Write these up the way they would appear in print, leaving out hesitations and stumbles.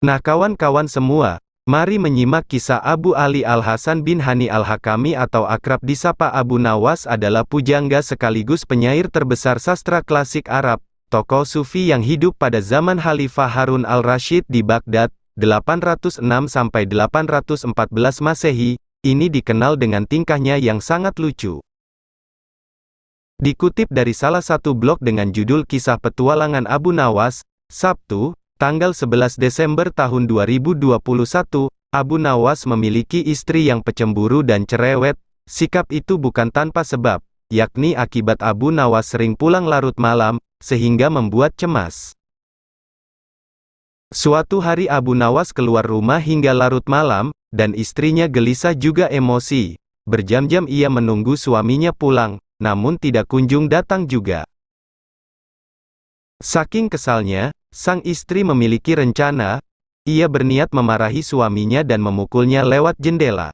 Nah kawan-kawan semua, mari menyimak kisah Abu Ali Al-Hasan bin Hani Al-Hakami atau akrab disapa Abu Nawas adalah pujangga sekaligus penyair terbesar sastra klasik Arab, tokoh sufi yang hidup pada zaman Khalifah Harun Al-Rasyid di Baghdad, 806–814 Masehi, ini dikenal dengan tingkahnya yang sangat lucu. Dikutip dari salah satu blog dengan judul Kisah Petualangan Abu Nawas, Sabtu, tanggal 11 Desember tahun 2021, Abu Nawas memiliki istri yang pecemburu dan cerewet. Sikap itu bukan tanpa sebab, yakni akibat Abu Nawas sering pulang larut malam, sehingga membuat cemas. Suatu hari Abu Nawas keluar rumah hingga larut malam, dan istrinya gelisah juga emosi. Berjam-jam ia menunggu suaminya pulang, namun tidak kunjung datang juga. Saking kesalnya, sang istri memiliki rencana. Ia berniat memarahi suaminya dan memukulnya lewat jendela.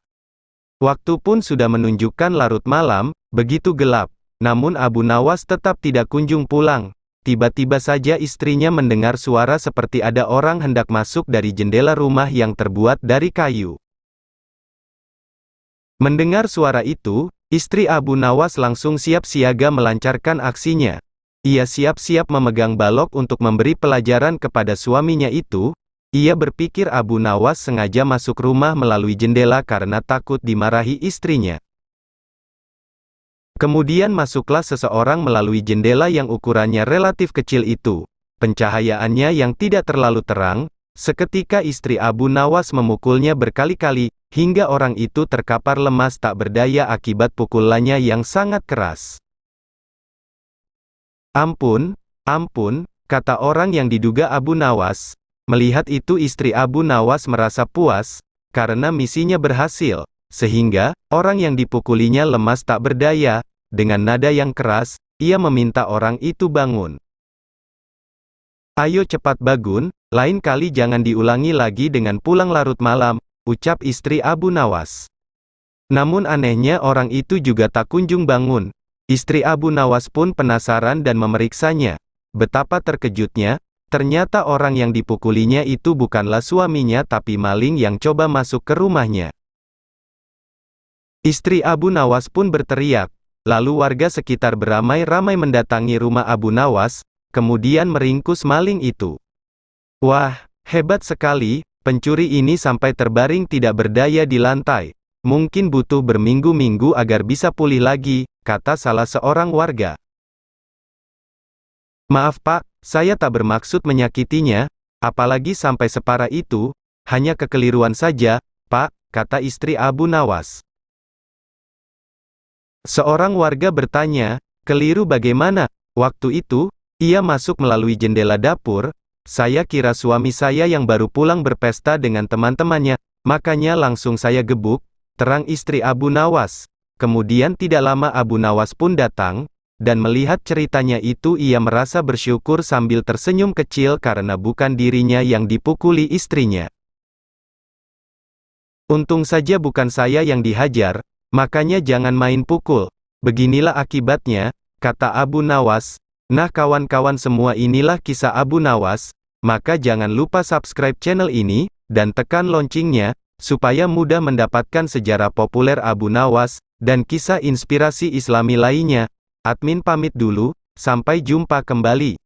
Waktu pun sudah menunjukkan larut malam, begitu gelap. Namun Abu Nawas tetap tidak kunjung pulang. Tiba-tiba saja istrinya mendengar suara seperti ada orang hendak masuk dari jendela rumah yang terbuat dari kayu. Mendengar suara itu, istri Abu Nawas langsung siap siaga melancarkan aksinya. Ia siap-siap memegang balok untuk memberi pelajaran kepada suaminya itu. Ia berpikir Abu Nawas sengaja masuk rumah melalui jendela karena takut dimarahi istrinya. Kemudian masuklah seseorang melalui jendela yang ukurannya relatif kecil itu. Pencahayaannya yang tidak terlalu terang, seketika istri Abu Nawas memukulnya berkali-kali, hingga orang itu terkapar lemas tak berdaya akibat pukulannya yang sangat keras. "Ampun, ampun," kata orang yang diduga Abu Nawas. Melihat itu istri Abu Nawas merasa puas, karena misinya berhasil, sehingga, orang yang dipukulinya lemas tak berdaya. Dengan nada yang keras, ia meminta orang itu bangun. "Ayo cepat bangun, lain kali jangan diulangi lagi dengan pulang larut malam," ucap istri Abu Nawas. Namun anehnya orang itu juga tak kunjung bangun. Istri Abu Nawas pun penasaran dan memeriksanya. Betapa terkejutnya, ternyata orang yang dipukulinya itu bukanlah suaminya tapi maling yang coba masuk ke rumahnya. Istri Abu Nawas pun berteriak. Lalu warga sekitar beramai-ramai mendatangi rumah Abu Nawas, kemudian meringkus maling itu. "Wah, hebat sekali, pencuri ini sampai terbaring tidak berdaya di lantai. Mungkin butuh berminggu-minggu agar bisa pulih lagi," kata salah seorang warga. "Maaf Pak, saya tak bermaksud menyakitinya, apalagi sampai separah itu, hanya kekeliruan saja, Pak," kata istri Abu Nawas. Seorang warga bertanya, "Keliru bagaimana?" "Waktu itu, ia masuk melalui jendela dapur, saya kira suami saya yang baru pulang berpesta dengan teman-temannya, makanya langsung saya gebuk," terang istri Abu Nawas. Kemudian tidak lama Abu Nawas pun datang, dan melihat ceritanya itu ia merasa bersyukur sambil tersenyum kecil karena bukan dirinya yang dipukuli istrinya. "Untung saja bukan saya yang dihajar, makanya jangan main pukul. Beginilah akibatnya," kata Abu Nawas. Nah kawan-kawan semua, inilah kisah Abu Nawas. Maka jangan lupa subscribe channel ini, dan tekan loncengnya, supaya mudah mendapatkan sejarah populer Abu Nawas, dan kisah inspirasi Islami lainnya. Admin pamit dulu, sampai jumpa kembali.